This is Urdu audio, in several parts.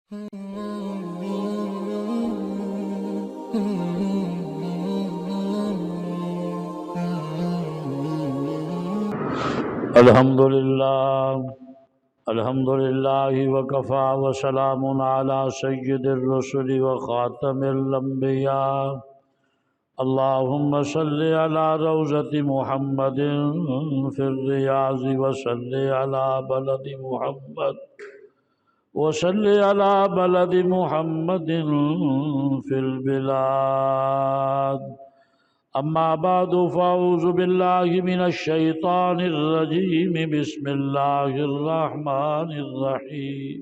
الحمد لله وكفى وسلام على سيد الرسل وخاتم الأنبياء. اللهم صل على روضة محمد في الرياض وصل على بلد محمد في البلاد. أما بعد فأعوذ بالله من الشيطان الرجيم. بسم الله الرحمن الرحيم.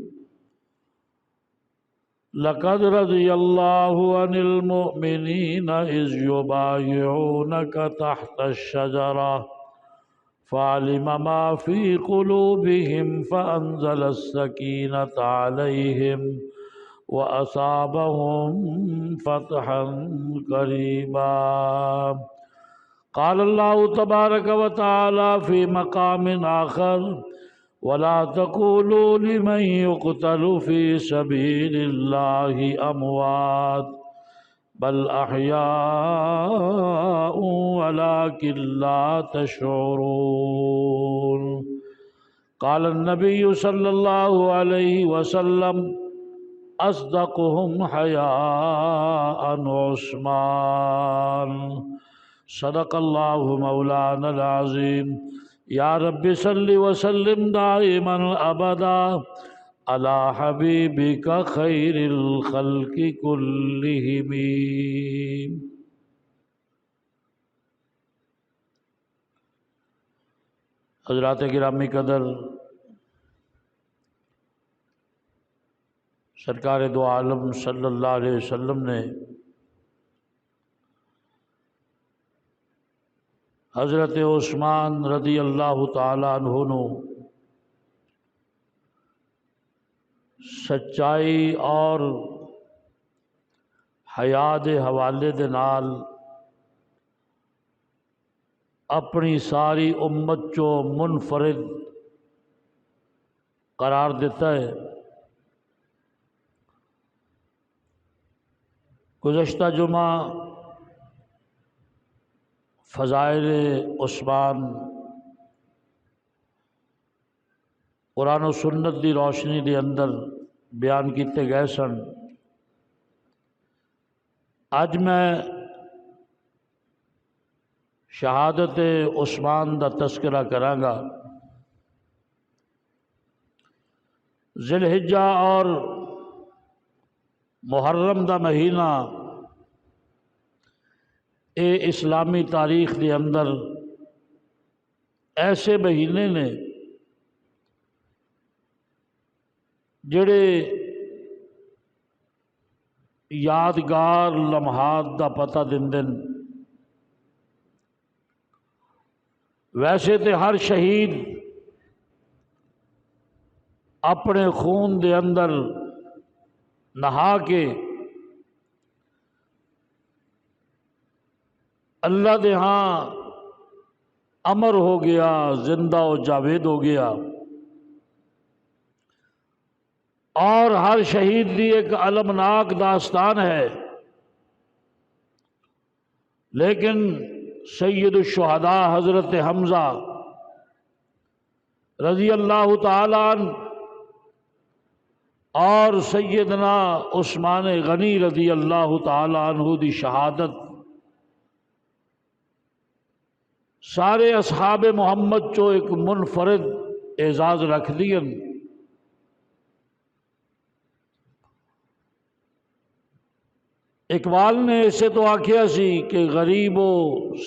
لقد رضي الله عن المؤمنين إذ يبايعونك تحت الشجرة فعلم ما في قلوبهم فأنزل السكينة عليهم وأصابهم فتحا قريبا. قال الله تبارك وتعالى في مقام آخر: ولا تقولوا لمن يقتل في سبيل الله أموات بل أحياء ولكن لا تشعرون. قال النبي صلى الله عليه وسلم: أصدقهم حياء عثمان. صدق الله مولانا العظيم. یا رب صل وسلم دائما ابدا على حبیبک خیر الخلق كلهم. حضرات گرامی قدر، سرکار دو عالم صلی اللہ علیہ وسلم نے حضرت عثمان رضی اللہ تعالیٰ عنہ نو سچائی اور حیا دے حوالے دے نال اپنی ساری امت چو منفرد قرار دیتا ہے. گزشتہ جمعہ فضائل عثمان قرآن و سنت دی روشنی دے اندر بیان کیتے گئے سن. اج میں شہادت عثمان دا تذکرہ کراں گا. ذی الحجہ اور محرم دا مہینہ اے اسلامی تاریخ دے اندر ایسے مہینے نے جڑے یادگار لمحات دا پتہ دن. ویسے تے ہر شہید اپنے خون دے اندر نہا کے اللہ دے ہاں امر ہو گیا، زندہ و جاوید ہو گیا. اور ہر شہید دی ایک المناک داستان ہے، لیکن سید الشہداء حضرت حمزہ رضی اللہ تعالیٰ عنہ اور سیدنا عثمان غنی رضی اللہ تعالیٰ عنہ دی شہادت سارے اصحاب محمد چو ایک منفرد اعزاز رکھ دین. اقبال نے اسے تو آکھیا سی کہ غریب و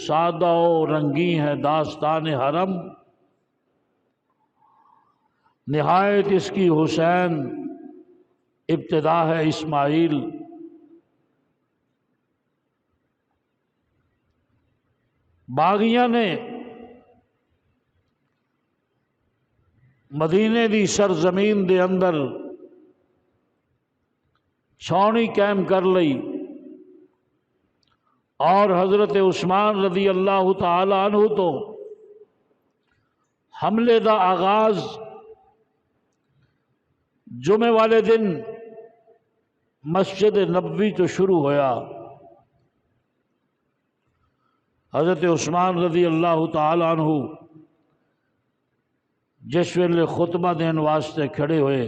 سادہ و رنگی ہے داستان حرم، نہایت اس کی حسین ابتدا ہے اسماعیل. باغیاں نے مدینے دی سرزمین دے اندر چھاؤنی قائم کر لئی اور حضرت عثمان رضی اللہ تعالی عنہ تو حملے دا آغاز جمعے والے دن مسجد نبوی تو شروع ہویا، حضرت عثمان رضی اللہ تعالی عنہ جس ویلے خطبہ دین واسطے کھڑے ہوئے،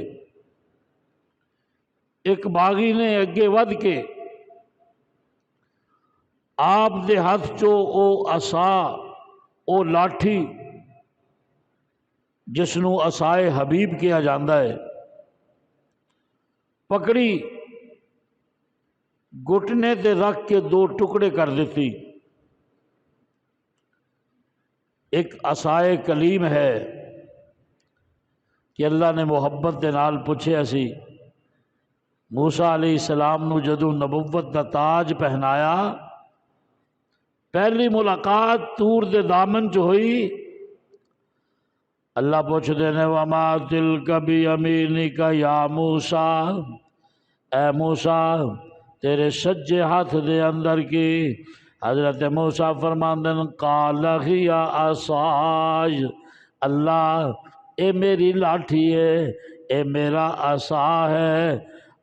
ایک باغی نے اگے ود کے آپ دے ہاتھ چو او عصا، او لاٹھی جس نو عصائے حبیب کیا جاندہ ہے، پکڑی، گھٹنے تے رکھ کے دو ٹکڑے کر دیتی۔ ایک عصائے کلیم ہے کہ اللہ نے محبت دے نال پوچھے اسی موسیٰ علیہ السلام نو جدو نبوت دا تاج پہنایا، پہلی ملاقات طور دے دامن چ ہوئی، اللہ پوچھ دینے وما تلک بیمینک یا موسیٰ، اے موسیٰ تیرے سجے ہاتھ دے اندر کی؟ حضرت موسیٰ فرماندن قال ہی عصاج، اللہ اے میری لاٹھی ہے، اے میرا عصا ہے،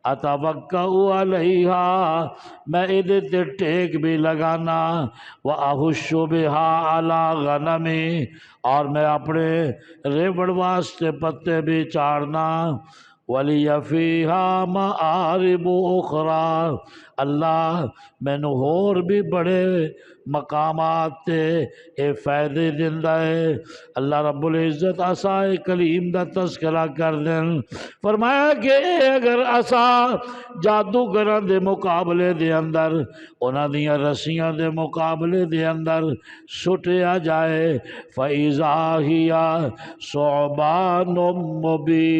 اتوکا علیہا، میں ادھے تے ٹیک بھی لگانا، وَأَحُشُّ بِهَا عَلَى غَنَمِ، اور میں اپنے ریوڑ واسطے پتے بھی چاڑنا، وَلِيَ فِيهَا مَآرِبُ أُخْرَى، اللہ میں نو اور بھی بڑے مقامات تے اے فائدے دندہ ہے۔ اللہ رب العزت عصائے کلیم دا تذکرہ کر دیں، فرمایا کہ اگر عصا جادوگراں دے مقابلے دے اندر، انہاں دیاں رسیاں دے مقابلے دے اندر سٹیا جائے، فَإِذَا هِيَ ثُعْبَانٌ مُّبِينٌ،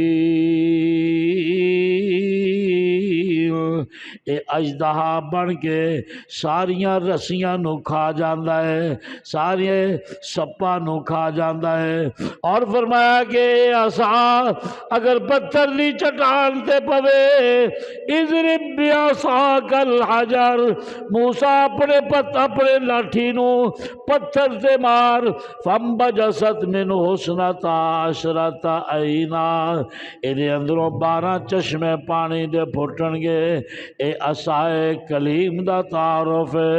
اے اژدہا بن کے ساریاں رسیاں نو کھا جاندہ ہے، سارے سپاں نو کھا جاندہ ہے۔ اور فرمایا کہ عصا اگر پتھر دی چٹان تے پوے، اضرب بعصاک الحجر، موسیٰ اپنے لاٹھی نو پتھر تے مار، فانبجست منہ اثنتا عشرۃ عینا، اے اندروں 12 چشمے پانی دے پھٹن گے۔ اے عصائے کلیم دا تعارف ہے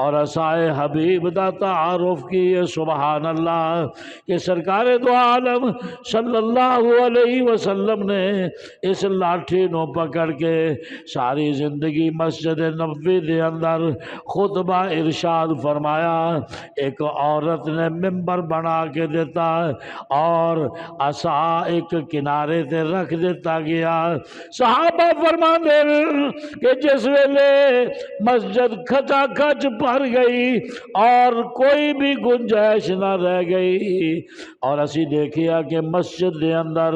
اور عصائے حبیب دا تعارف کی ہے، سبحان اللہ، کہ سرکار دو عالم صلی اللہ علیہ وسلم نے اس لاٹھی نو پکڑ کے ساری زندگی مسجد نبوی دے اندر خطبہ ارشاد فرمایا۔ ایک عورت نے ممبر بنا کے دیتا اور عصا ایک کنارے تے رکھ دیتا گیا۔ صحابہ فرماندے کہ جس ویلے مسجد کھچا کھچ بھر گئی اور کوئی بھی گنجائش نہ رہ گئی، اور اسی دیکھیا کہ مسجد دے اندر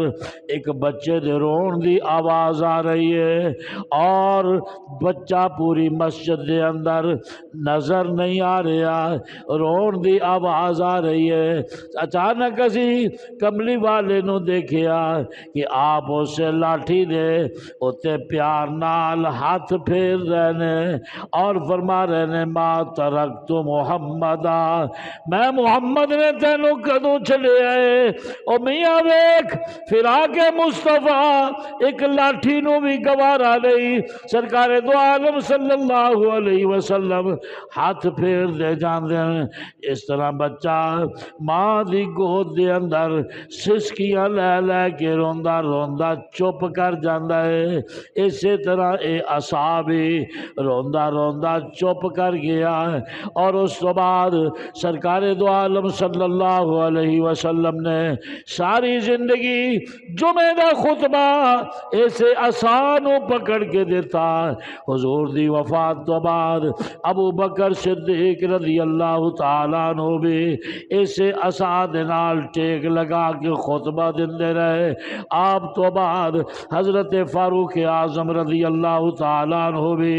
ایک بچے دے رون دی آواز آ رہی ہے، اور بچہ پوری مسجد دے اندر نظر نہیں آ رہا، رون دی آواز آ رہی ہے۔ اچانک اسی کملی والے نو دیکھیا کہ آپ اسے لاٹھی دے اتے پیار نال ہاتھ پھیر رہنے اور فرما رہنے ما ترکت محمدا، میں محمد نے تینوں کدوں چلے آئے۔ او میاں ویکھ فراق مصطفیٰ ایک لاٹھی نو بھی گوارا نہیں، سرکار دو عالم صلی اللہ علیہ وسلم ہاتھ پھیر دے جاندے ہیں۔ اس طرح بچہ ماں دی گود دے اندر سسکیاں لے لے کے روندا روندا چپ کر جاندا ہے، اسی طرح اے عصا بھی روندا روندا چپ کر گیا۔ اور اس تو بعد سرکار دو عالم صلی اللہ علیہ وسلم نے ساری زندگی جمعہ دا خطبہ ایسے عصا نو پکڑ کے دیتا۔ حضور دی وفات تو بعد ابو بکر صدیق رضی اللہ تعالیٰ عنہ بھی ایسے عصا دے نال ٹیک لگا کے خطبہ دندے رہے۔ آپ تو بعد حضرت فاروق اعظم رضی اللہ تعالیٰ عنہ بھی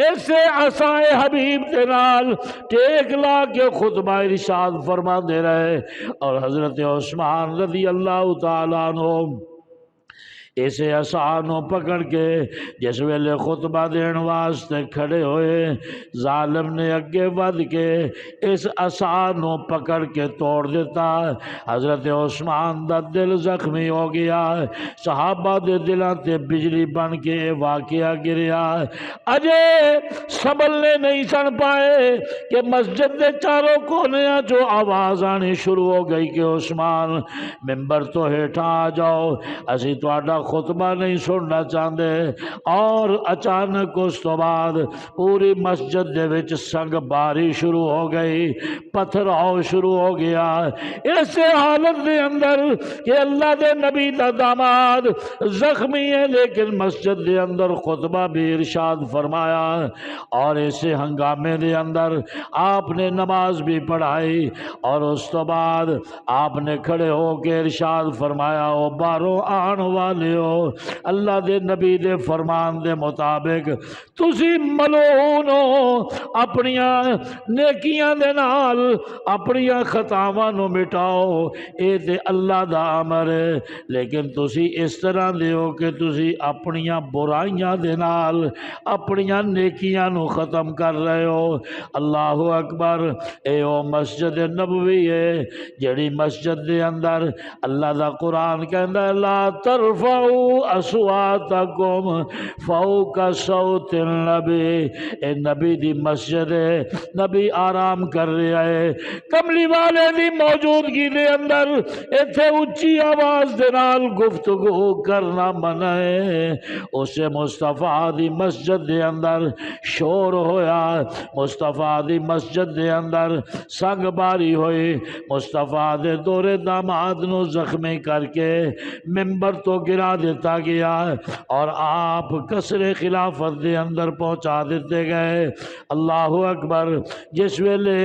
ایسے عصائے حبیب دے نال ٹیک لا کے خطبہ ارشاد فرما دے رہے۔ اور حضرت عثمان رضی اللہ تعالیٰ عنہ اسے آسانوں پکڑ کے جس ویلے خطبہ دین واسطے کھڑے ہوئے ظالم نے اگے ود کے اس آسانوں پکڑ کے توڑ دیتا۔ حضرت عثمان دا دل زخمی ہو گیا، صحابہ دے دلاں تے بجلی بن کے واقعہ گریا۔ اجے سنبھلنے نہیں سن پائے کہ مسجد دے چاروں کونیاں جو آواز آنی شروع ہو گئی کہ عثمان ممبر تو ہیٹھاں آ جاؤ، اسی تہاڈا خطبہ نہیں سننا چاہندے۔ اور اچانک اس تو بعد پوری مسجد دے وچ سنگ باری شروع ہو گئی، پتھراؤ شروع ہو گیا۔ ایسے حالت دے اندر کہ اللہ دے نبی دا داماد زخمی ہے لیکن مسجد دے اندر خطبہ بھی ارشاد فرمایا، اور ایسے ہنگامے دے اندر آپ نے نماز بھی پڑھائی، اور اس تو بعد آپ نے کھڑے ہو کے ارشاد فرمایا، او باروں آن والے ہو، اللہ دے نبی دے فرمان دے مطابق تسی ملعون ہو، اپنیاں نیکیاں دے نال اپنیاں خطاواں نو مٹاؤ، اے تے اللہ دا امر ہے، لیکن تسی اس طرح دے ہو کہ تسی اپنیاں برائیاں دے نال اپنیاں نیکیاں نو ختم کر رہے ہو۔ اللہ اکبر۔ اے او مسجد نبوی ہے جڑی مسجد دے اندر اللہ دا قرآن کہندا ہے لا ترفعوا اصواتکم فوق صوت النبی، اے نبی دی مسجد ہے، نبی آرام کر رہا ہے، کملی والے دی موجودگی دے اندر ایتھے اچھی آواز دے نال گفتگو کرنا منع ہے۔ اسے مصطفیٰ دی مسجد دے اندر شور ہویا، مصطفیٰ دی مسجد دے اندر سنگ باری ہوئی، مصطفیٰ دے دور داماد نو زخمی کر کے ممبر تو گرا دیتا گیا، اور آپ قصر خلافت دے اندر پہنچا دیتے گئے۔ اللہ اکبر۔ جس ویلے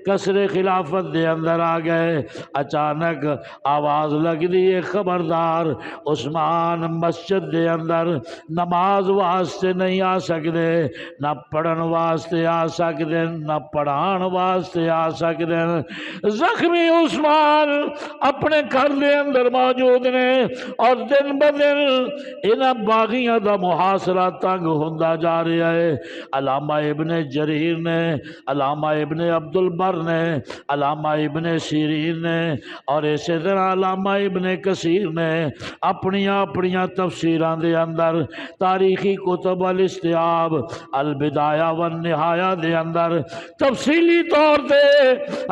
قصر خلافت دے اندر آ گئے، اچانک آواز لگ دی خبردار عثمان مسجد دے اندر نماز واسطے نہیں آ سکتے، نہ پڑھن واسطے آ سکتے، نہ پڑھان واسطے آ سکتے۔ زخمی عثمان اپنے گھر دے اندر موجود نے، اور دن بدن انہاں باغیاں دا محاصرہ تنگ ہوندا جا رہا ہے۔ علامہ ابن جریر نے، علامہ ابن عبد البر نے، علامہ ابن سیرین نے، اور اسی طرح علامہ ابن کثیر نے اپنیاں تفسیراں دے اندر، تاریخی کتب الاستیاب البدایہ والنہایہ دے اندر تفصیلی طور تے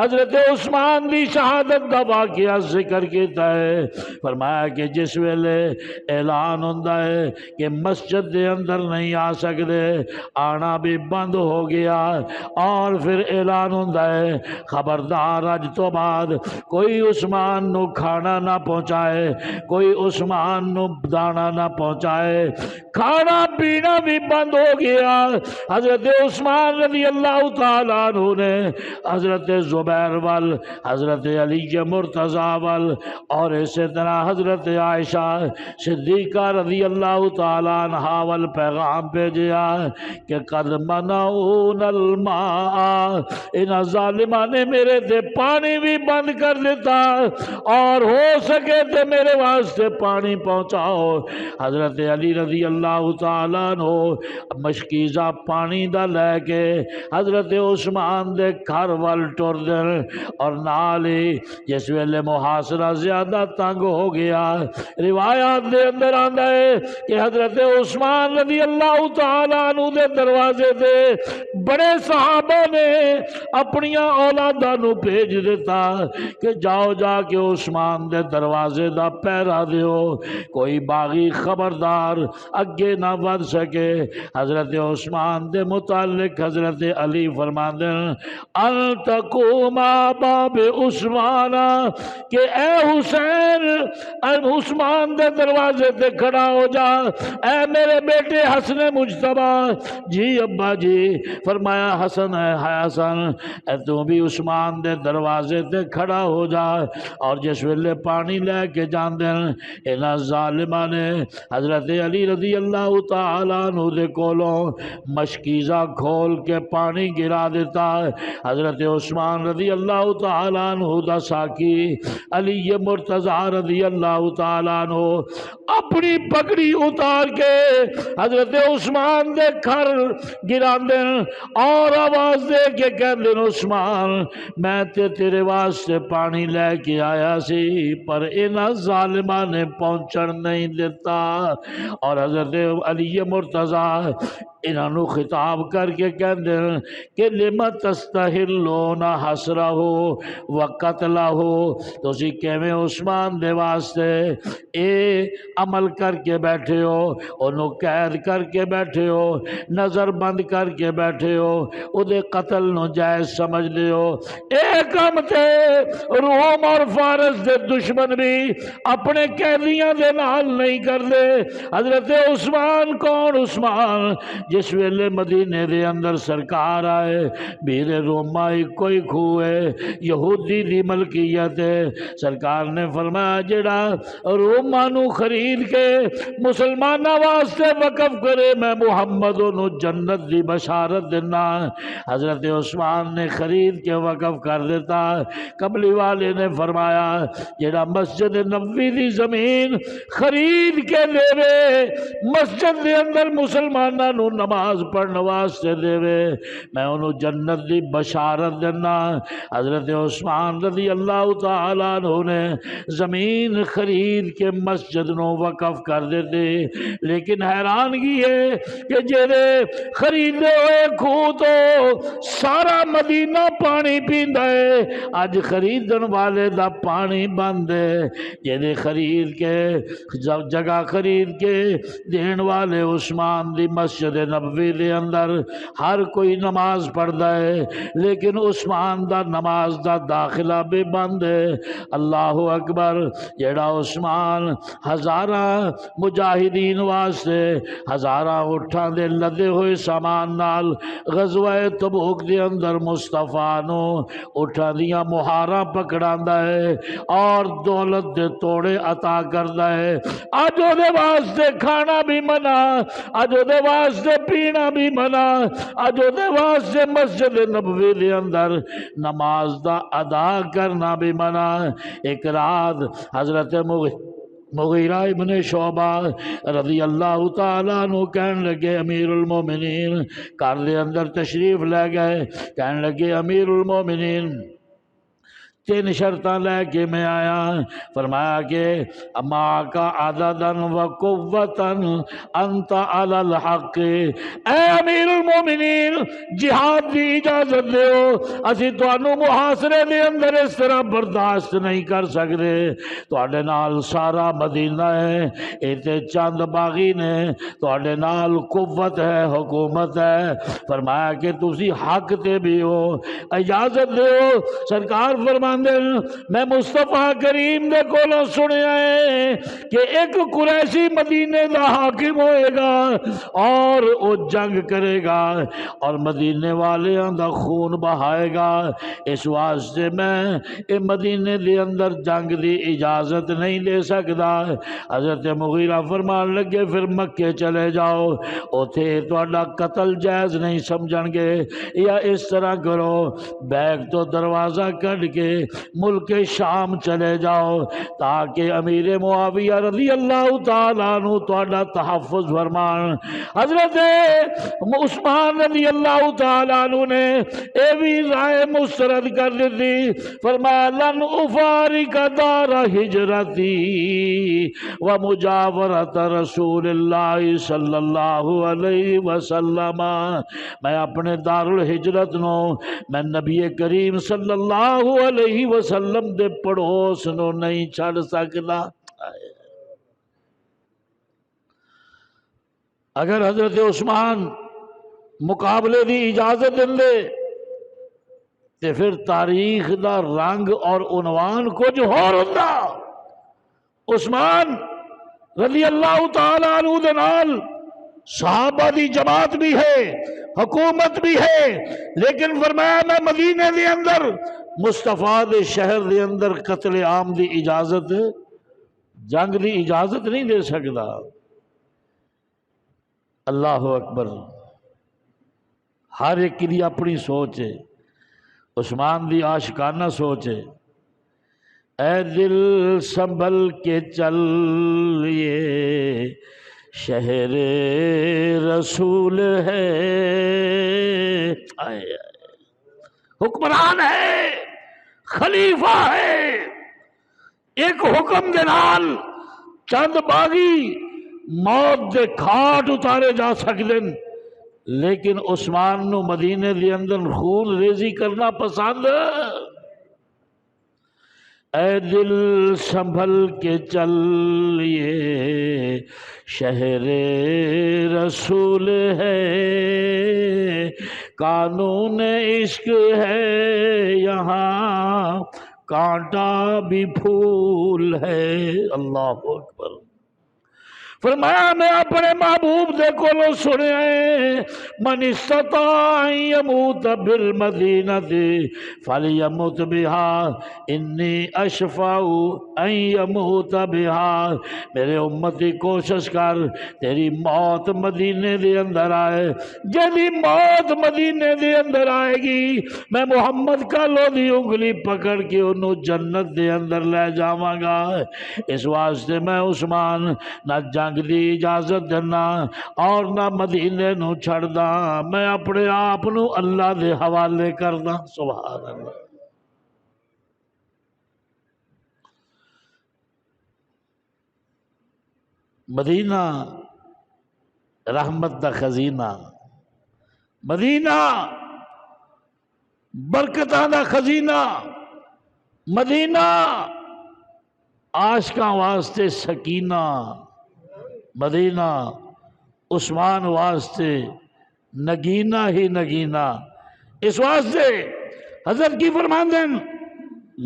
حضرت عثمان دی شہادت دا واقعہ ذکر کیتا ہے۔ فرمایا کہ جس ویلے اعلان ہوندا ہے کہ مسجد دے اندر نہیں آ سکتے، آنا بھی بند ہو گیا، اور پھر اعلان ہوندا ہے خبردار اج تو بعد کوئی عثمان نو کھانا نہ پہنچائے، کوئی عثمان نو دانا نہ پہنچائے، کھانا پینا بھی بند ہو گیا۔ حضرت عثمان رضی اللہ تعالیٰ عنہ نے حضرت زبیر وال، حضرت علی مرتضیٰ وال، اور اسی طرح حضرت عائشہ صدیقہ رضی اللہ تعالیٰ عنہا وال پیغام بھیجیا کہ قد منعون الماء، ان ظالمہ نے میرے تے پانی بھی بند کر دیتا، اور ہو سکے تے میرے واسطے پانی پہنچاؤ۔ حضرت علی رضی اللہ تعالیٰ عنہ مشکیزہ پانی دا لے کے حضرت عثمان دے گھر وال ٹر دن، اور نال ہی جس ویلے محاصرہ زیادہ تنگ ہو گیا، روایات دے اندر آندا ہے کہ حضرت عثمان رضی اللہ تعالیٰ عنہ دے دروازے دے بڑے صحابہ نے اپنیاں اولاداں نو بھیج دیتا کہ جاؤ جا کے عثمان دے دروازے دا پہرا دیو، کوئی باغی خبردار اگے نہ ود سکے۔ حضرت عثمان دے متعلق حضرت علی فرماندے ان تقوم باب عثمان، کہ اے حسین عثمان دے دروازے تے کھڑا ہو جا، اے میرے بیٹے حسن مجتبہ۔ جی ابا جی۔ فرمایا حسن ہے حسن، اے تو بھی عثمان دے دروازے تے کھڑا ہو جا۔ اور جس ویلے پانی لے کے جاندے انہاں ظالماں نے حضرت علی رضی اللہ تعالیٰ عنہ دے کولوں مشکیزہ کھول کے پانی گرا دیتا۔ حضرت عثمان رضی اللہ تعالیٰ عنہ دا ساکی علی مرتضیٰ رضی اللہ تعالیٰ عنہ اپنی پگڑی اتار کے حضرت عثمان دے گھر گرا دین اور آواز دے کے کہہ دین عثمان میں تیرے واسطے پانی لے کے آیا سی پر انہاں ظالماں نے پہنچن نہیں دیتا۔ اور حضرت علی مرتضی انہاں نو خطاب کر کے کہندے کہ لما تستحلون حسرہ و قتلہ، تسی کیویں عثمان دے واسطے اے عمل کر کے بیٹھے ہو، انہوں قید کر کے بیٹھے ہو، نظر بند کر کے بیٹھے ہو، او دے قتل نو جائز سمجھ لے ہو۔ اے کم تے روم اور فارس دے دشمن بھی اپنے قیدیاں دے نال نہیں کر دے۔ حضرت عثمان کون؟ عثمان جس ویلے مدینے دے اندر سرکار آئے، بیر رومائی کوئی کھوئے یہودی دی ملکیت ہے، سرکار نے فرمایا جڑا رومانو خرید کے مسلمانہ واسطے وقف کرے میں محمد انہوں جنت دی بشارت دینا۔ حضرت عثمان نے خرید کے وقف کر دیتا۔ کملی والے نے فرمایا جڑا مسجد نبوی دی زمین خرید کے دے وے، مسجد دے اندر مسلمانہ نو نماز پڑھنے واسطے دے وے، میں انہوں جنت دی بشارت دینا۔ حضرت عثمان رضی اللہ تعالیٰ عنہ نے زمین خرید کے مسجد نو وقف کر دیتے، لیکن حیرانگی ہے کہ جیرے خریدے ہوئے کھو تو سارا مدینہ پانی پیندا ہے، آج خریدن والے دا پانی بند ہے۔ جیرے خرید کے جگہ خرید کے دین والے عثمان دی مسجد نبوی دے اندر ہر کوئی نماز پڑھدا ہے، لیکن عثمان دا نماز دا داخلہ بھی بند ہے۔ اللہ اکبر۔ جیڑا عثمان ہزاراں مجاہدین واسطے ہزاراں اٹھاں دے لدے ہوئے سامان نال غزوہ تبوک دے اندر مصطفیٰ نو اٹھاں دیاں مہاراں پکڑاندا ہے اور دولت دے توڑے عطا کردا ہے، اج او دے واسطے کھانا بھی منع، اج او دے واسطے پینا بھی منع، اج او دے واسطے مسجد نبوی دے اندر نماز دا ادا کرنا بھی منع۔ ایک رات حضرت مغیرہ ابن شعبہ رضی اللہ تعالیٰ عنہ کہنے لگے امیر المومنین، گھر دے اندر تشریف لے گئے، کہنے لگے امیر المومنین 3 شرطاں لے کے میں آیا۔ فرمایا کہ اما کا عددن و قوتن انت علی الحق، اے امیر المومنین جہاد دی اجازت دیو، اسی تانوں محاصرے دے اندر اس طرح برداشت نہیں کر سکتے، تواڈے نال سارا مدینہ ہے، ایتے چند باغی نے، تواڈے نال قوت ہے، حکومت ہے، فرمایا کہ تسی حق تے بھی ہو، اجازت دیو۔ سرکار فرمایا میں مصطفیٰ کریم دے کولوں سنیا ہے کہ ایک قریشی مدینے دا حاکم ہوئے گا اور وہ جنگ کرے گا اور مدینے والیاں دا خون بہائے گا، اس واسطے میں اے مدینے دے اندر جنگ دی اجازت نہیں دے سکتا۔ حضرت مغیرہ فرمان لگے پھر مکے چلے جاؤ، اوتھے تہاڈا قتل جائز نہیں سمجھن گے، یا اس طرح کرو بیگ تو دروازہ کڈ کے ملک شام چلے جاؤ تاکہ امیر معاویہ رضی اللہ تعالیٰ عنہ تہاڈا تحفظ فرمان۔ حضرت عثمان رضی اللہ تعالیٰ عنہ نے اے بھی رائے مسترد کر دی، فرمایا لن افارق دار ہجرتی و مجاورت رسول اللہ صلی اللہ علیہ وسلم، میں اپنے دار الحجرت نو میں نبی کریم صلی اللہ علیہ وسلم دے پڑوس نو نہیں چھڑ سکتا۔ اگر حضرت عثمان مقابلے دی اجازت دے تے پھر تاریخ دا رنگ اور عنوان کچھ اور ہوندا۔ عثمان رضی اللہ تعالی عنہ دے نال صحابہ دی جماعت بھی ہے، حکومت بھی ہے، لیکن فرمایا میں مدینے دے اندر مصطفیٰ دے شہر دے اندر قتل عام دی اجازت، جنگ دی اجازت نہیں دے سکتا۔ اللہ اکبر۔ ہر ایک کی اپنی سوچ ہے، عثمان دی عاشقانہ سوچ ہے، اے دل سنبھل کے چل یہ شہر رسول ہے، حکمران ہے، خلیفہ ہے، ایک حکم دے نال چند باغی موت دے کھاٹ اتارے جا سکتے، لیکن عثمان نو مدینے دے اندر خون ریزی کرنا پسند۔ اے دل سنبھل کے چل یہ شہر رسول ہے، قانون عشق ہے یہاں کانٹا بھی پھول ہے۔ اللہ اکبر۔ فرمایا میں اپنے محبوب دے کولوں سنیا ہے، من استطاع ان یموت بالمدینۃ فلیمت بها انی اشفع ان یموت بها، میرے امتی کوشش کر تیری موت مدینے دے اندر آئے، جدی موت مدینے دے اندر آئے گی میں محمد کالو دی انگلی پکڑ کے انہوں جنت دے اندر لے جاواں گا۔ اس واسطے میں عثمان نہ جنگ دی اجازت دینا اور نہ مدینے نو چھڑدا، میں اپنے آپ نو اللہ دے حوالے کردا۔ سبحان اللہ۔ مدینہ رحمت دا خزینہ، مدینہ برکتاں دا خزینہ، مدینہ عاشقاں واسطے سکینہ، مدینہ عثمان واسطے نگینہ ہی نگینہ۔ اس واسطے حضرت کی فرماندے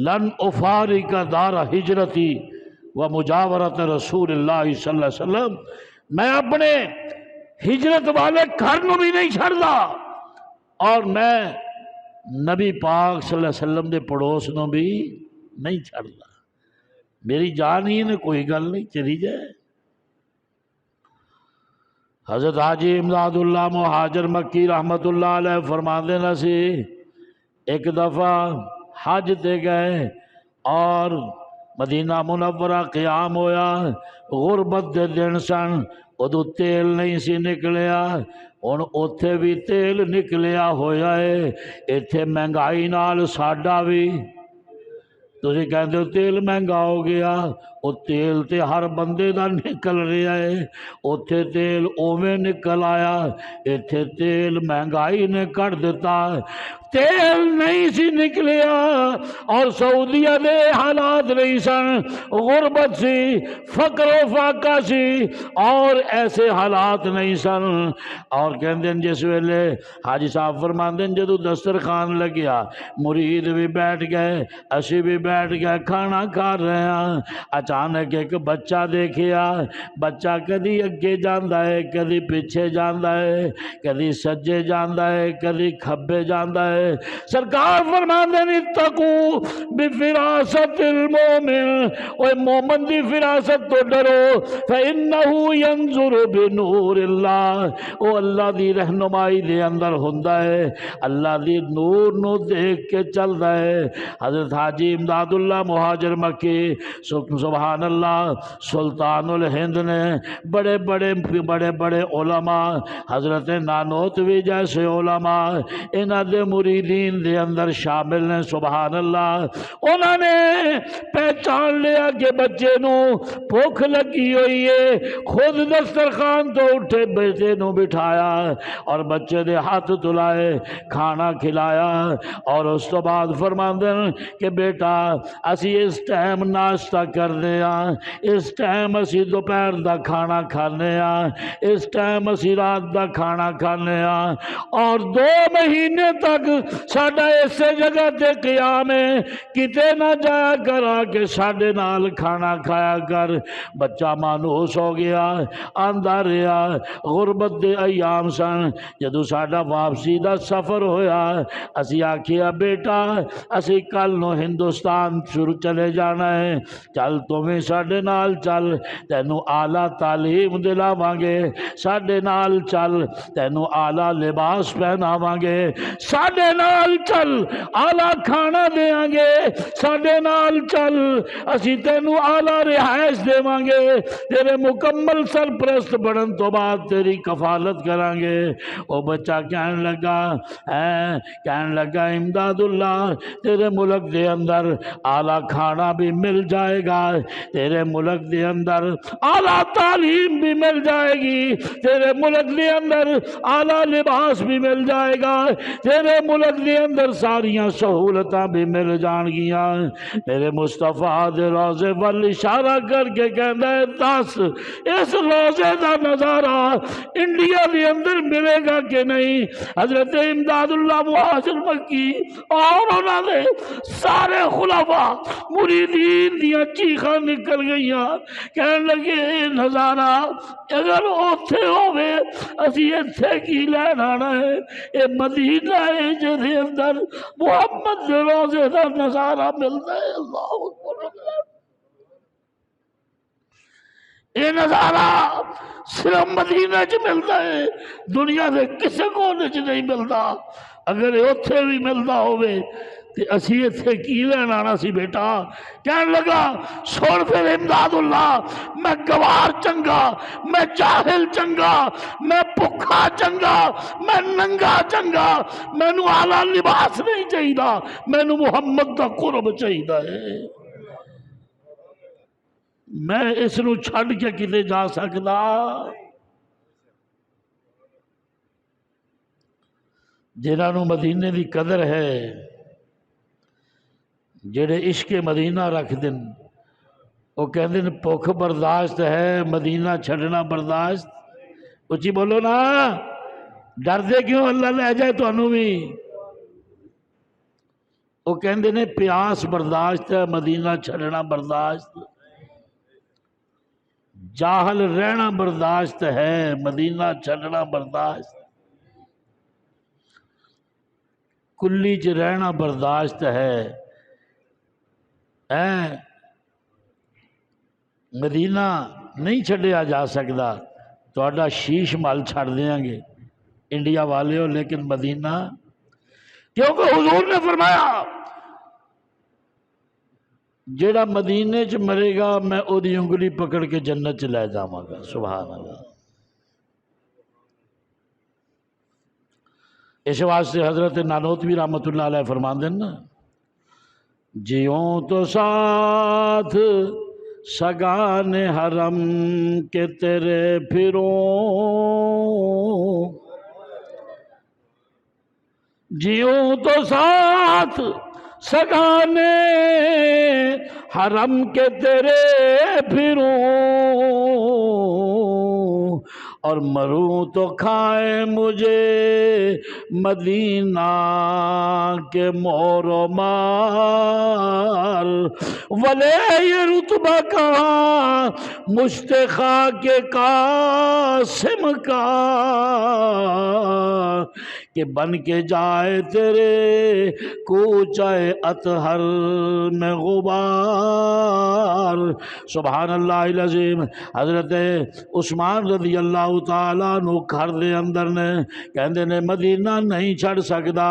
لن افارق دار ہجرتی و مجاورت رسول اللہ صلی اللہ علیہ وسلم، میں اپنے ہجرت والے گھر نو بھی نہیں چھڑدا اور میں نبی پاک صلی اللہ علیہ وسلم دے پڑوس نو بھی نہیں چھڑدا، میری جان ہی نے کوئی گل نہیں چلی جائے۔ حضرت حاجی امداد اللہ مہاجر مکی رحمت اللہ علیہ فرماندے نہ سی ایک دفعہ حج تے گئے اور مدینہ منورہ قیام ہویا، غربت دے دن سن، ادو تیل نہیں سی نکلیا، ہن اوتھے بھی تیل نکلیا ہویا ہے، ایتھے مہنگائی نال ساڈا بھی تسی کہندے ہو تیل مہنگا ہو گیا، وہ تیل تے ہر بندے دا نکل رہا ہے، اوتھے تیل اوویں نکل آیا، ایتھے تیل مہنگائی نے کٹ دیتا، تیل نہیں سی نکلیا اور سعودیہ دے حالات نہیں سن، غربت سی، فقر و فاقہ سی اور ایسے حالات نہیں سن، اور کہندے جس ویلے حاجی صاحب فرماندے جدو دسترخوان لگیا مرید بھی بیٹھ گئے، اسی بھی بیٹھ گئے، کھانا کھا رہے ہیں، اچانک ایک بچہ دیکھیا، بچہ کدی اگے جاندا ہے کدی پیچھے جاندا ہے، کدی سجے جاندا ہے کدی کھبے جاندا ہے۔ سرکار فرماندے نے اتقو بفراست المومن، اوے مومن دی فراست تو ڈرو، فإنہ ینظر بنور اللہ، او اللہ دی رہنمائی دے اندر ہوندا ہے، اللہ دی نور نو دیکھ کے چلدا ہے۔ حضرت حاجی امداد اللہ مہاجر مکی سبحان اللہ سلطان الہند نے بڑے بڑے علماء، حضرت نانوتوی جیسے علماء انہاں دے مریدین دے اندر شامل نے، سبحان اللہ۔ انہوں نے پہچان لیا کہ بچے نو بھوک لگی ہوئی ہے، خود دسترخوان تو اٹھے بیٹے نو بٹھایا اور بچے دے ہاتھ تلائے، کھانا کھلایا اور اس تو بعد فرماندے کہ بیٹا اسی اس ٹائم ناشتہ کرنے ہاں، اس ٹائم اسی دوپہر دا کھانا کھانے ہاں، اس ٹائم اسی رات دا کھانا کھانے ہاں، اور 2 مہینے تک ساڈا اسے جگہ تے قیام ہے، کتے نہ جایا کرا کہ ساڈے نال کھانا کھایا کر۔ بچہ مانوس ہو گیا، آندا رہا، غربت دے ایام سن، جدو ساڈا واپسی دا سفر ہویا اسی آکھیا بیٹا اسی کل نو ہندوستان شروع چلے جانا ہے، چل تو دوویں ساڈے نال چل تینوں اعلیٰ تعلیم دلاواں گے، ساڈے نال چل تینوں اعلیٰ لباس پہناواں گے، ساڈے نال چل اعلیٰ کھانا دیاں گے، ساڈے نال چل اسی تینوں اعلیٰ رہائش دیواں گے، تیرے مکمل سرپرست بنن تو بعد تیری کفالت کریں گے۔ او بچہ کہن لگا امداد اللہ تیرے ملک دے اندر اعلیٰ کھانا بھی مل جائے گا، تیرے ملک دے اندر اعلیٰ تعلیم بھی مل جائے گی، تیرے ملک دے اندر اعلیٰ لباس بھی مل جائے گا، تیرے ملک دے اندر ساریاں سہولتاں بھی مل جان گیاں۔ میرے مصطفیٰ دے روزے وال اشارہ کر کے کہندا ہے دس اس روزے دا نظارہ انڈیا دے اندر ملے گا کہ نہیں؟ حضرت امداد اللہ مہاجر مکی اور انہوں نے سارے خلفاء مریدین دیا چیخاں نکل گئیاں، کہنے لگے نظارہ اگر اوتھے ہوئے اسی ایتھے کی لین آنا ہے، اے مدینہ ہے جدے اندر محمد دے روزے دا نظارہ ملتا ہے۔ اللہ اکبر اللہ، یہ نظارہ صرف مدینہ چ ملتا ہے، دنیا دے کسے کونے چ نہیں ملتا۔ اگر اوتھے بھی ملتا ہوئے تے اسی ایتھے کی لین آنا سی بیٹا۔ کہنے لگا سن پھر امداد اللہ، میں گوار چنگا، میں جاہل چنگا، میں بھکھا چنگا، میں ننگا چنگا، مینوں اعلیٰ لباس نہیں چاہیدا، مینوں محمد دا قرب چاہیدا ہے۔ میں اس نو چھڈ کے کتے جا سکدا؟ جنہاں نو مدینے دی قدر ہے، جڑے عشق مدینہ رکھ دن، وہ کہندے نے بھوک برداشت ہے، مدینہ چھڈنا برداشت۔ اچھی بولو نا، ڈر دے کیوں؟ اللہ لے جائے تانوں بھی۔ وہ کہندے نے پیاس برداشت ہے، مدینہ چھڈنا برداشت، جاہل رہنا برداشت ہے، مدینہ چھڈنا برداشت، کلی چ رہنا برداشت ہے۔ مدینہ نہیں چھڈیا جا سکتا، تہاڈا شیش مال چھڈ دیاں گے انڈیا والے ہو، لیکن مدینہ، کیونکہ حضور نے فرمایا جیڑا مدینے چ مرے گا میں او دی انگلی پکڑ کے جنت چ لے جاواں گا۔ سبحان اللہ۔ اس واسطے حضرت نانوتوی رحمت اللہ علیہ فرماندے نا، جیوں تو ساتھ سگان حرم کے تیرے پھروں، جیوں تو ساتھ سگانے حرم کے تیرے پھروں، اور مروں تو کھائے مجھے مدینہ کے مور و مار، ولے یہ رتبہ کہاں مشتخا کے قاسم کا، کہ بن کے جائے تیرے کوچہ اطہر میں غبار۔ سبحان اللہ العظیم۔ حضرت عثمان رضی اللہ تعالیٰ عنہ گھر دے اندر نے کہندے نے مدینہ نہیں چھڑ سکدا،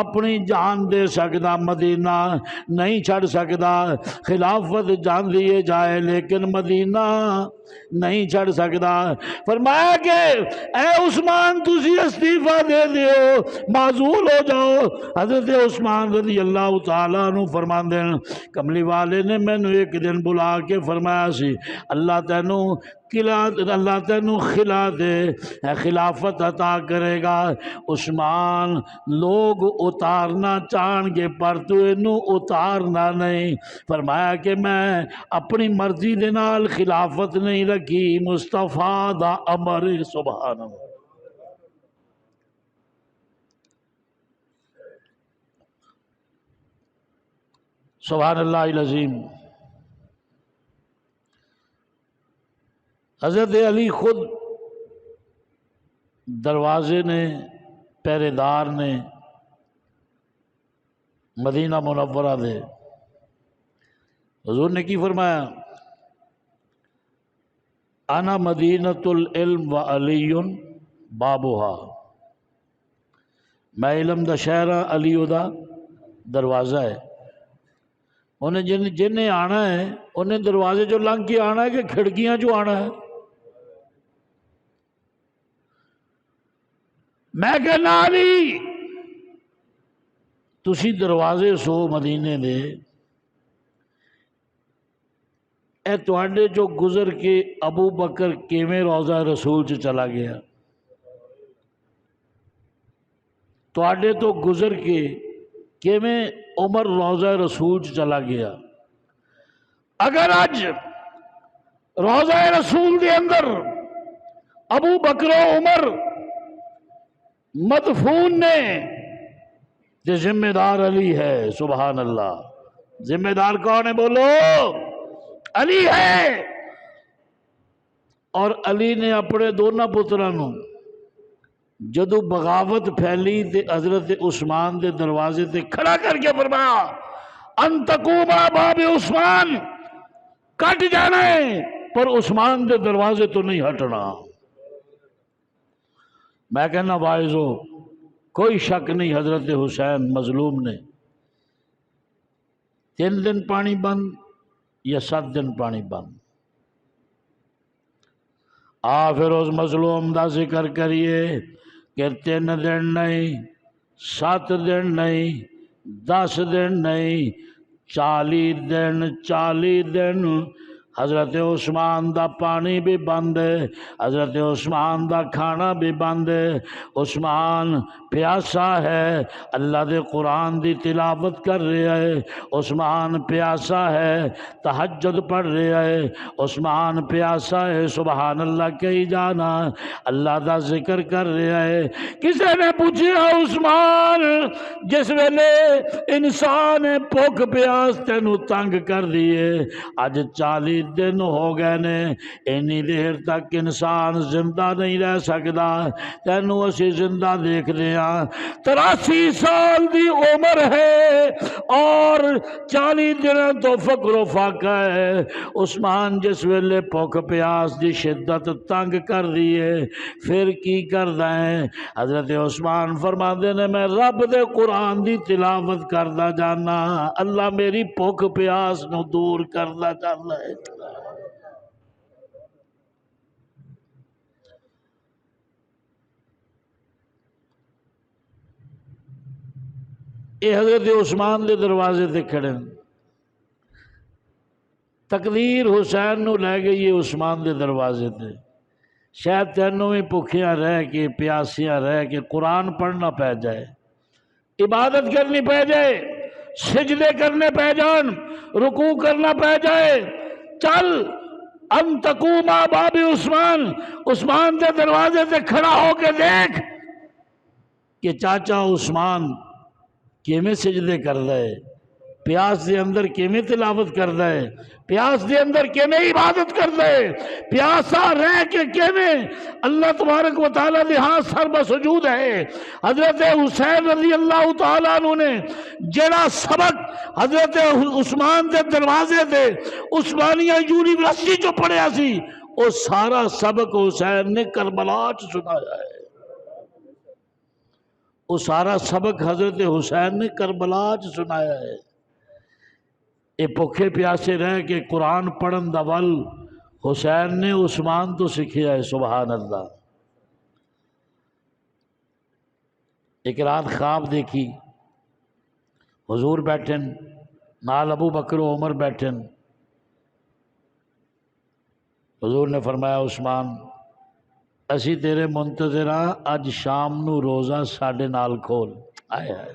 اپنی جان دے سکدا، مدینہ نہیں چھڑ سکدا، خلافت جان دیے جائے لیکن مدینہ نہیں چھڑ سکدا۔ فرمایا کہ اے عثمان تسی استعفیٰ دے دیو، معزول ہو جاؤ۔ حضرت عثمان رضی اللہ تعالیٰ عنہ فرماندے ہیں کملی والے نے مینوں ایک دن بلا کے فرمایا سی اللہ تینوں خلا دے خلافت عطا کرے گا۔ عثمان لوگ اتارنا چاہن گے پر تو اینو اتارنا نہیں۔ فرمایا کہ میں اپنی مرضی دے نال خلافت نہیں رکھی، مصطفیٰ دا امر۔ سبحان اللہ۔ سبحان اللہ العظیم۔ حضرت علی خود دروازے نے، پہرے دار نے مدینہ منورہ دے، حضور نے کی فرمایا انا مدینۃ العلم و علی بابوہا، میں علم دا شہر ہاں، علی دا دروازہ ہے۔ انہیں جنہیں آنا ہے انہیں دروازے جو لنگ کے آنا ہے کہ کھڑکیاں جو آنا ہے؟ میں کہنا علی تسی دروازے سو مدینے دے، اے تواڈے جو گزر کے ابو بکر کیویں روضہ رسول چ چلا گیا، تواڈے تو گزر کے کیویں عمر روضہ رسول چ چلا گیا۔ اگر اج روضہ رسول دے اندر ابو بکر و عمر مدفون نے جو ذمہ دار علی ہے، سبحان اللہ۔ ذمہ دار کون ہے بولو؟ علی ہے۔ اور علی نے اپنے دونوں پتروں جدو بغاوت پھیلی تے حضرت عثمان دے دروازے تے کھڑا کر کے فرمایا ان تقوما باب عثمان، کٹ جانا ہے پر عثمان دے دروازے تو نہیں ہٹنا۔ میں کہنا واعظو کوئی شک نہیں، حضرت حسین مظلوم نے 3 دن پانی بند یا 7 دن پانی بند، پھر اس مظلوم دا ذکر کریے کہ 3 دن نہیں، 7 دن نہیں، 10 دن نہیں، 40 دن حضرت عثمان دا پانی بھی بند ہے، حضرت عثمان دا کھانا بھی بند ہے۔ عثمان پیاسا ہے، اللہ دے قرآن دی تلاوت کر رہا ہے، عثمان پیاسا ہے، تہجد پڑھ رہا ہے، عثمان پیاسا ہے، سبحان اللہ کہی جانا، اللہ دا ذکر کر رہا ہے۔ کسی نے پوچھا عثمان جس ویلے انسان بھوک پیاس تینوں تنگ کر دیے، اج 40 دن ہو گئے نے، اینی دیر تک انسان زندہ نہیں رہ سکتا، تینوں اسی زندہ دیکھ رہے ہیں، 83 سال دی عمر ہے اور 40 دن تو فقر و فاقہ ہے۔ عثمان جس ویلے بھوک پیاس دی شدت تنگ کر دیے پھر کی کردا ہے؟ حضرت عثمان فرماندے نے میں رب دے قرآن دی تلاوت کردا جانا، اللہ میری بھوک پیاس نو دور کردا جانا ہے۔ یہ حضرت عثمان دے دروازے تے کھڑے، تقدیر حسین نو لے گئی ہے عثمان دے دروازے تے، شاید تینوں بھی بھوکیاں رہ کے پیاسیاں رہ کے قرآن پڑھنا پہ جائے، عبادت کرنی پہ جائے، سجدے کرنے پہ جان، رکوع کرنا پہ جائے، چل ان تقوما باب عثمان، عثمان دے دروازے سے کھڑا ہو کے دیکھ کہ چاچا عثمان کیویں سجدے کردا ہے، پیاس دے اندر کیویں تلاوت کردا ہے، پیاس دے اندر کیویں عبادت کردا ہے، پیاسا رہ کے کیویں اللہ تبارک و تعالیٰ دے ہاں سر بسجود ہے۔ حضرت حسین رضی اللہ تعالیٰ عنہ نے جڑا سبق حضرت عثمان دے دروازے دے عثمانیہ یونیورسٹی جو پڑھیا سی، وہ سارا سبق حسین نے کربلا چ سنایا ہے۔ وہ سارا سبق حضرت حسین نے کربلا چ سنایا ہے۔ یہ بھوکے پیاسے رہ کے قرآن پڑھن دا ول حسین نے عثمان تو سیکھیا ہے، سبحان اللہ۔ ایک رات خواب دیکھی، حضور بیٹھن نال ابو بکر و عمر بیٹھن، حضور نے فرمایا عثمان اسی تیرے منتظر ہاں، اج شام نو روزہ ساڈے نال کھول۔ آئے آئے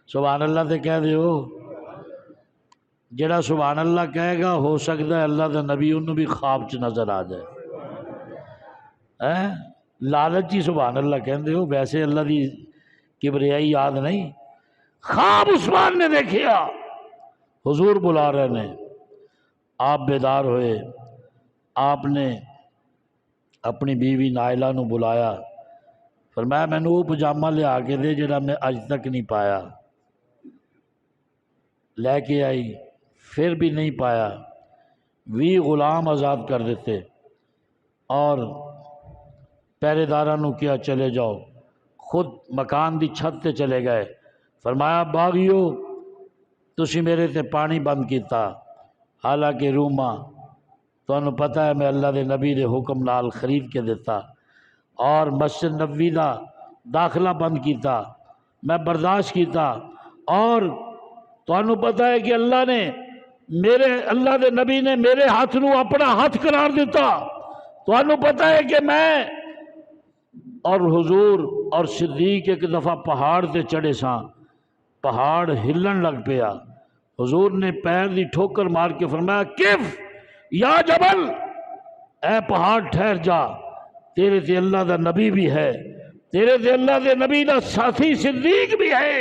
سبحان اللہ تے کہہ دیو، جڑا سبحان اللہ کہے گا ہو سکتا ہے اللہ دا نبی انہوں بھی خواب چ نظر آ جائے۔ لالچی سبحان اللہ کہندے ہو، ویسے اللہ دی کبریائی یاد نہیں۔ خواب عثمان نے دیکھیا، حضور بلا رہے نے، آپ بیدار ہوئے، آپ نے اپنی بیوی نائلہ نو بلایا، فرمایا میں نے وہ پجامہ لیا کے دے جڑا میں اج تک نہیں پایا، لے کے آئی، پھر بھی نہیں پایا، 20 غلام آزاد کر دیتے، اور پہرے داراں نو کیا چلے جاؤ، خود مکان دی چھت تے چلے گئے۔ فرمایا باغیو تسی میرے تے پانی بند کیتا، حالانکہ روما تانوں پتہ ہے میں اللہ دے نبی دے حکم نال خرید کے دیتا، اور مسجد نبوی دا داخلہ بند کیتا، میں برداشت کیتا، اور تانوں پتہ ہے کہ اللہ دے نبی نے میرے ہاتھ نو اپنا ہاتھ قرار دیتا، تانوں پتہ ہے کہ میں اور حضور اور صدیق ایک دفعہ پہاڑ تے چڑھے ساں، پہاڑ ہلن لگ پیا، حضور نے پیر دی ٹھوکر مار کے فرمایا کف یا جبل، اے پہاڑ ٹھہر جا، تیرے تے اللہ دا نبی بھی ہے، تیرے تے اللہ دے نبی دا ساتھی صدیق بھی ہے،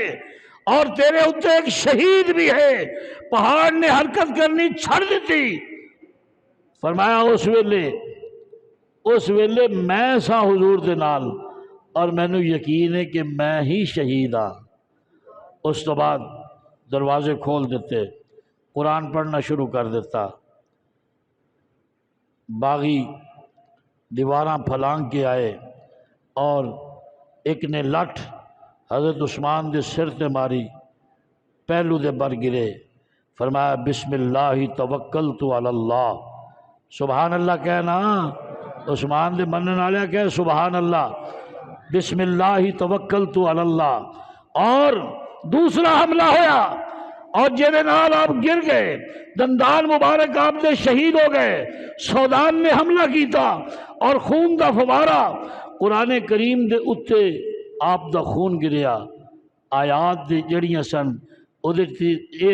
اور تیرے اتنے ایک شہید بھی ہے۔ پہاڑ نے حرکت کرنی چھڑ دیتی۔ فرمایا اس ویلے میں سا حضور دے نال، اور مینوں یقین ہے کہ میں ہی شہید ہاں۔ اس تو بعد دروازے کھول دیتے، قرآن پڑھنا شروع کر دیتا، باغی دیواراں پھلانگ کے آئے، اور ایک نے لٹھ حضرت عثمان دے سر تے ماری، پہلو دے بر گرے، فرمایا بسم اللہ توکلت علی اللہ، سبحان اللہ کہنا، عثمان دے منن والے کہے سبحان اللہ، بسم اللہ توکلت علی اللہ۔ اور دوسرا حملہ ہویا، اور جیدے نال آپ گر گئے، دندان مبارک آپ دے شہید ہو گئے، سودان نے حملہ کیتا، اور خون دا فوارہ قرآن کریم دے اتے آپ دا خون گریا، آیات دے جڑیاں سن اے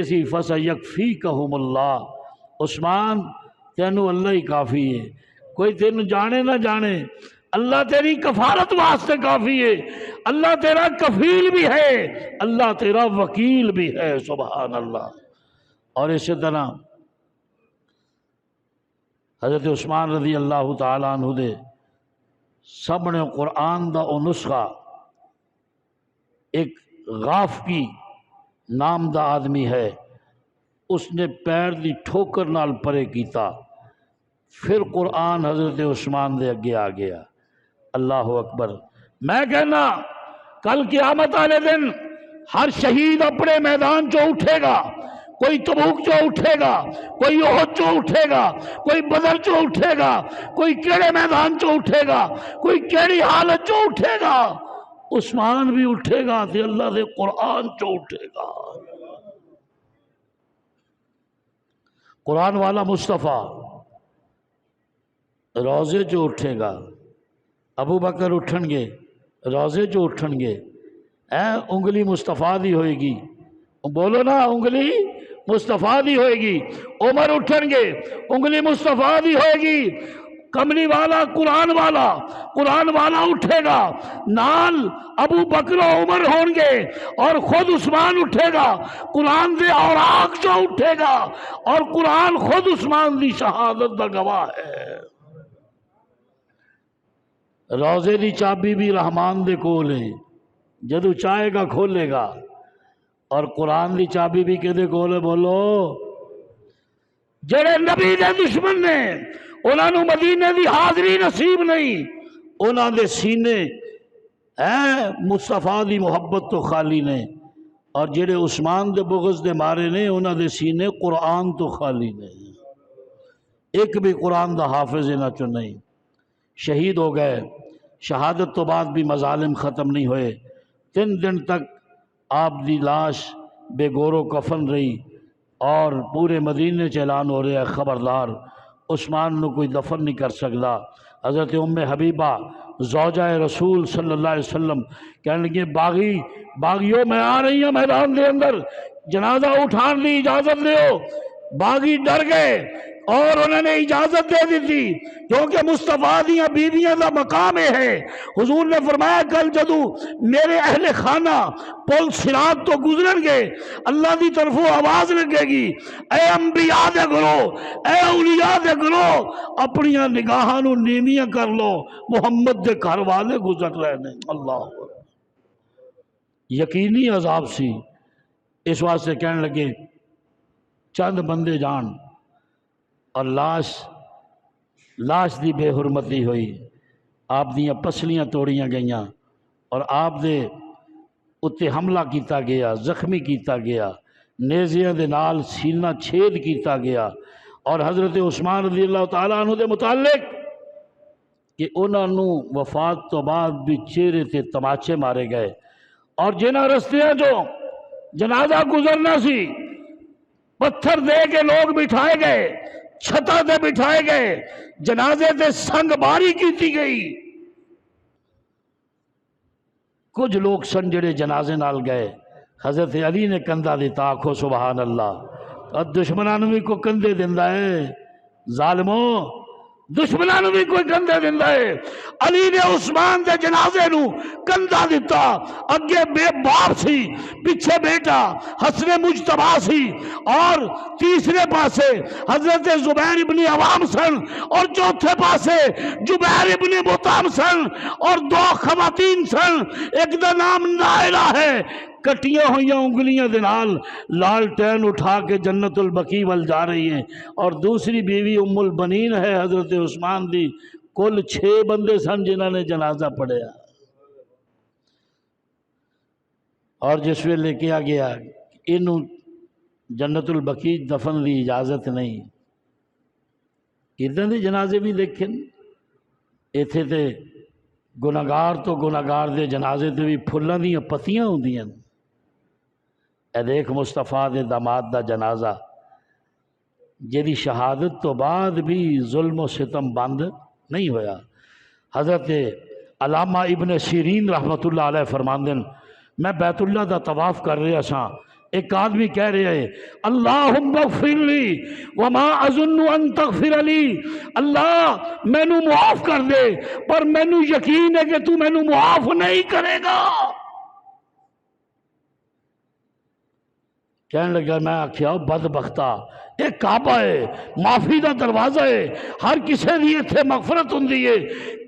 سی فَسَيَكْفِيكَهُمُ اللَّهُ، عثمان تینوں اللہ ہی کافی ہے، کوئی تینوں جانے نہ جانے، اللہ تیری کفارت واسطے کافی ہے، اللہ تیرا کفیل بھی ہے، اللہ تیرا وکیل بھی ہے، سبحان اللہ۔ اور اسی طرح حضرت عثمان رضی اللہ تعالیٰ عنہ دے سامنے قرآن دا او نسخہ ایک غافقی نام دا آدمی ہے، اس نے پیر دی ٹھوکر نال پرے کیتا، پھر قرآن حضرت عثمان دے اگے آ گیا۔ اللہ اکبر۔ میں کہنا کل قیامت والے دن ہر شہید اپنے میدان چو اٹھے گا، کوئی تبوک چو اٹھے گا، کوئی احد چو اٹھے گا، کوئی بدر چو اٹھے گا، کوئی کیڑے میدان چو اٹھے گا، کوئی کیڑی حالت چو اٹھے گا، عثمان بھی اٹھے گا تے اللہ دے قرآن چو اٹھے گا۔ قرآن والا مصطفیٰ روزے چو اٹھے گا، ابو بکر اٹھن گے روزے چو اٹھن گے، انگلی مصطفیٰ دی ہوئے گی، بولو نا انگلی مصطفیٰ دی ہوئے گی، عمر اٹھن گے انگلی مصطفیٰ دی ہوئے گی، کملی والا قرآن والا اٹھے گا، نال ابو بکر و عمر ہون گے، اور خود عثمان اٹھے گا، قرآن دے اوراق جو اٹھے گا، اور قرآن خود عثمان دی شہادت دا گواہ ہے۔ روزے دی چابی بھی رحمان دے کول ہے، جدو چاہے گا کھولے گا، اور قرآن دی چابی بھی کدے کول ہے، بولو جڑے نبی دے دشمن نے انہاں نو مدینے دی حاضری نصیب نہیں، انہاں دے سینے مصطفیٰ دی محبت تو خالی نے، اور جڑے عثمان دے بغض دے مارے نے انہاں دے سینے قرآن تو خالی نے، ایک بھی قرآن دا حافظ انہاں چو نہیں۔ شہید ہو گئے، شہادت تو بعد بھی مظالم ختم نہیں ہوئے، 3 دن تک آپ دی لاش بے گور و کفن رہی، اور پورے مدینے چ اعلان ہو رہا ہے خبردار عثمان نو کوئی دفن نہیں کر سکتا۔ حضرت ام حبیبہ زوجہ رسول صلی اللہ علیہ وسلم کہنے لگے باغیوں میں آ رہی ہوں میدان دے اندر، جنازہ اٹھان دی اجازت دیو۔ باغی ڈر گئے اور انہوں نے اجازت دے دی تھی، کیونکہ مصطفیٰ دیاں بیویاں دا مقام ہے۔ حضور نے فرمایا کل جدو میرے اہل خانہ پل صراط تو گزرن گے، اللہ دی طرفوں آواز لگے گی، اے انبیاء دے گرو، اے اولیاء دے گرو، اپنیاں نگاہاں نو نیمیاں کر لو، محمد دے گھر والے گزر رہے ہیں۔ اللہ یقینی عذاب سی، اس واسطے کہنے لگے چند بندے جان، اور لاش لاش دی بے حرمتی ہوئی، آپ دیاں پسلیاں توڑیاں گئیاں اور آپ دے اتنے حملہ کیتا گیا، زخمی کیتا گیا، نیزیاں دے نال سینہ چھید کیتا گیا۔ اور حضرت عثمان رضی اللہ تعالیٰ عنہ دے متعلق کہ انہاں نو وفات تو بعد بھی چہرے تے تماچے مارے گئے، اور جنہاں رستیاں جو جنازہ گزرنا سی پتھر دے کے لوگ بٹھائے گئے، چھتاں تے بٹھائے گئے، جنازے تے سنگ باری کیتی گئی۔ کچھ لوگ سن جڑے جنازے نال گئے، حضرت علی نے کندھا دیتا، آکھو سبحان اللہ۔ اور دشمنان بھی کو کندھے دیندا ہے، ظالموں دشمنان بھی کوئی کندھے دیندا ہے۔ علی نے عثمان دے جنازے نو کندھا دیتا، اگے بے باپ سی، پیچھے بیٹا حسن مجتبیٰ سی، اور تیسرے پاسے حضرت زبیر ابن عوام سن، اور چوتھے پاسے جبیر ابن مطعم سن، اور دو خواتین سن، ایک دا نام نائلہ ہے، کٹیاں ہوئیاں انگلیاں دے نال لالٹین اٹھا کے جنت البقیع وال جا رہی ہیں، اور دوسری بیوی ام البنین ہے حضرت عثمان دی۔ کل 6 بندے سن جنہاں نے جنازہ پڑھیا، اور جس ویلے کیا گیا انہوں جنت البقیع دفن دی اجازت نہیں۔ ادھر دے جنازے بھی دیکھیں، ایتھے تے گناہگار تو گناہگار دے جنازے تے بھی پھلاں دیاں پتیاں ہوندیاں۔ اے دیکھ مصطفیٰ دے داماد دا جنازہ جیدی شہادت تو بعد بھی ظلم و ستم بند نہیں ہویا۔ حضرت علامہ ابن سیرین رحمت اللہ علیہ فرماندے میں بیت اللہ دا طواف کر رہا سا، ایک آدمی کہہ رہے ہیں اللہم اغفر لی وما اظن ان تغفر لی، اللہ مینو معاف کر دے پر مینو یقین ہے کہ تو مینو معاف نہیں کرے گا۔ کہنے لگا میں آکھیا بدبختہ ایک کعبہ ہے، معافی دا دروازہ ہے، ہر کسے دی اتھے مغفرت ہوندی ہے،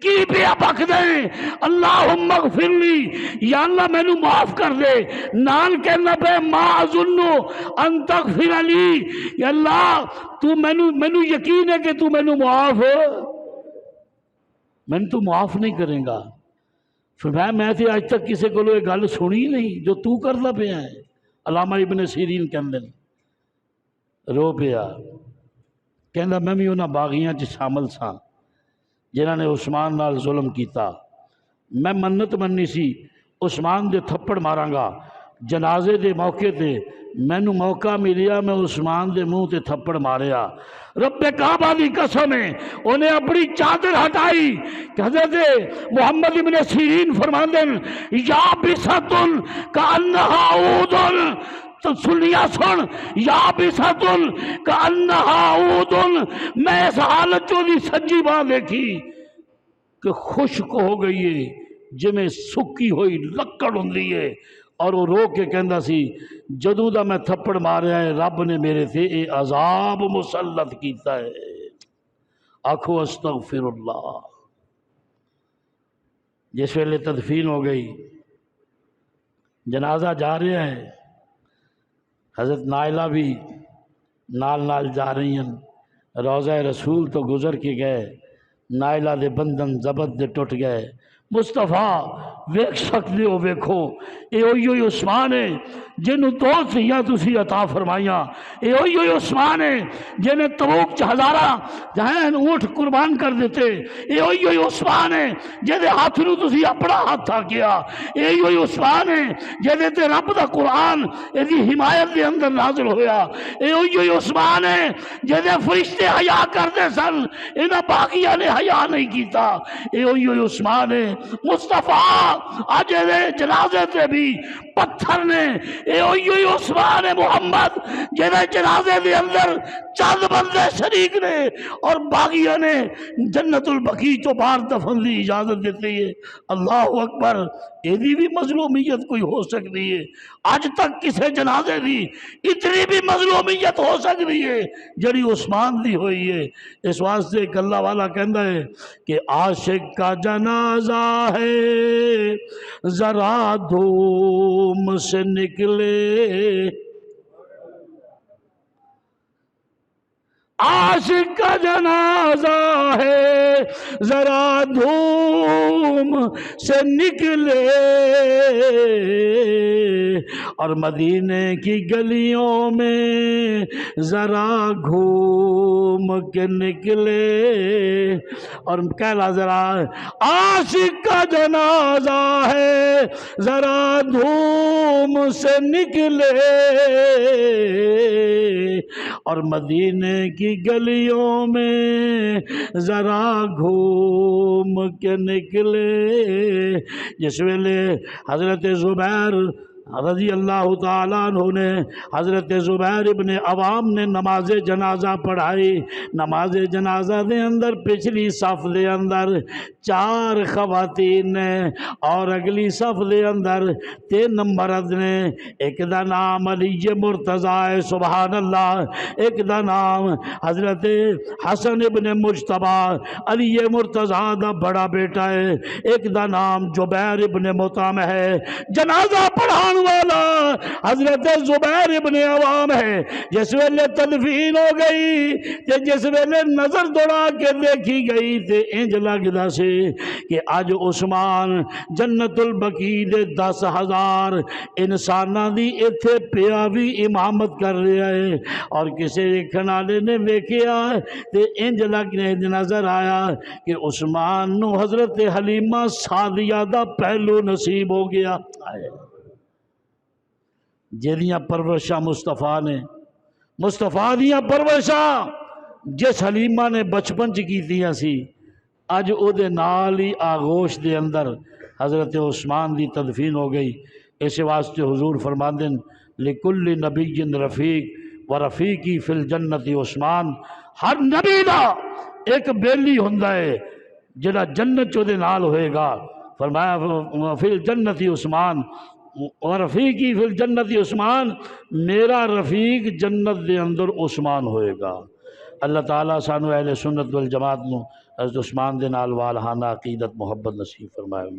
کی پیا بک دیں اللہم اغفر لی، یا اللہ میں نو معاف کر دے، نال کہنا پہ ما اظنو ان تغفر لی، یا اللہ تو میں نو یقین ہے کہ تو میں نو معاف ہے، میں تو معاف نہیں کریں گا۔ فرمایا میں تھے آج تک کسے کو یہ گل سنی نہیں جو تو کردا پیا ہے۔ علامہ ابن سیرین کہندے رو پیا، کہندا میں بھی انہاں باغیاں چ شامل سا جنہاں نے عثمان نال ظلم کیتا، میں منت مننی سی عثمان دے تھپڑ ماراں گا، جنازے دے موقع تے مینوں موقع ملیا میں عثمان دے منہ تے تھپڑ ماریا۔ رب کعبہ دی قسم ہے انہیں اپنی چادر ہٹائی کہ حضرت محمد ابن سیرین فرماندے یا بساتن کانہا عودن، تو سنیا سن یا بساتن کانہا عودن، میں اس حالت جو دی سجی باں دیکھی کہ خشک ہو گئی ہے جی میں سکی ہوئی لکڑ ہوندی ہے، اور وہ رو کے کہندا سی جدوں دا میں تھپڑ ماریا ہے رب نے میرے تے اے عذاب مسلط کیتا ہے۔ آکھو استغفر اللہ۔ جس ویلے تدفین ہو گئی جنازہ جا رہا ہے، حضرت نائلہ بھی نال نال جا رہی ہیں، روضہ رسول تو گزر کے گئے، نائلہ دے بندن زبط دے ٹوٹ گئے۔ مصطفیٰ ویکھ سکتے ہو ویکھو اے ہوئی عثمان ہے جنہوں دو سیاں تسی عطا فرمائیاں، اے ہوئی عثمان ہے جنہیں تبوک چ ہزارہ جہاں اونٹ قربان کر دیتے، اے ہوئی عثمان ہے جہدے ہاتھ نو تسی اپنا ہاتھ تھا کیا، اے ہوئی عثمان ہے جہدے تے رب دا قرآن اے دی حمایت دے اندر نازل ہویا، اے ہوئی عثمان ہے جہدے فرشتے حیا کردے سن انہاں باقیہ نے حیا نہیں کیتا، اے ہوئی عثمان ہے مصطفیٰ آج دے جنازے تے بھی پتھر نے، اے ہوئی عثمان محمد جنہیں جنازے دے اندر چند بندے شریک نے اور باغیہ نے جنت البقیع تو باہر دفن دی اجازت دیتی ہے۔ اللہ اکبر، ایدی بھی مظلومیت کوئی ہو سکتی ہے؟ آج تک کسے جنازے دی اتنی بھی مظلومیت ہو سکتی ہے جڑی عثمان دی ہوئی ہے؟ اس واسطے ایک اللہ والا کہندا ہے کہ عاشق کا جنازہ ہے ذرا دھوم سے نکلے، عاشق کا جنازہ ہے ذرا دھوم سے نکلے، اور مدینے کی گلیوں میں ذرا گھوم کے نکلے، اور کہلا ذرا عاشق کا جنازہ ہے ذرا دھوم سے نکلے، اور مدینے کی گلیوں میں ذرا گھوم کے نکلے۔ جس ویلے حضرت زبیر رضی اللہ تعالیٰ عنہ نے، حضرت زبیر ابن عوام نے نماز جنازہ پڑھائی، نماز جنازہ دے اندر پچھلی صف دے اندر 4 خواتین نے، اور اگلی صف دے اندر 3 مرد نے، ایک دا نام علی مرتضیٰ ہے، سبحان اللہ، ایک دا نام حضرت حسن ابن مجتبہ علی مرتضیٰ دا بڑا بیٹا ہے، ایک دا نام جبیر ابن مطعم ہے۔ جنازہ پڑھان والا حضرت زبیر ابن عوام ہے۔ جس ویلے تدفین ہو گئی تے جس ویلے نظر دوڑا کے دیکھی گئی تے انج لگدا سی کہ اج عثمان جنت البقیع دے 10,000 انساناں دی ایتھے پیا بھی امامت کر رہا ہے، اور کسی ویکھن والے نے ویکھیا تے انج لگنے نظر آیا کہ عثمان نو حضرت حلیمہ سعدیہ دا پہلو نصیب ہو گیا، جہدیاں پرورشاں مصطفیٰ نے، مصطفیٰ دیاں پرورشاں جس حلیمہ نے بچپن چ کیتیاں سی، اج او دے نال ہی آغوش دے اندر حضرت عثمان دی تدفین ہو گئی۔ اس واسطے حضور فرماندے لکل نبی رفیق و رفیقی فی الجنت عثمان، ہر نبی دا ایک بیلی ہوندا ہے جڑا جنت چو دے نال ہوئے گا۔ فرمایا فی الجنت عثمان اور رفیقی فی الجنت عثمان، میرا رفیق جنت دے اندر عثمان ہوئے گا۔ اللہ تعالیٰ سانو اہل سنت والجماعت نو حضرت عثمان دے نال والہانہ عقیدت محبت نصیب فرمائے۔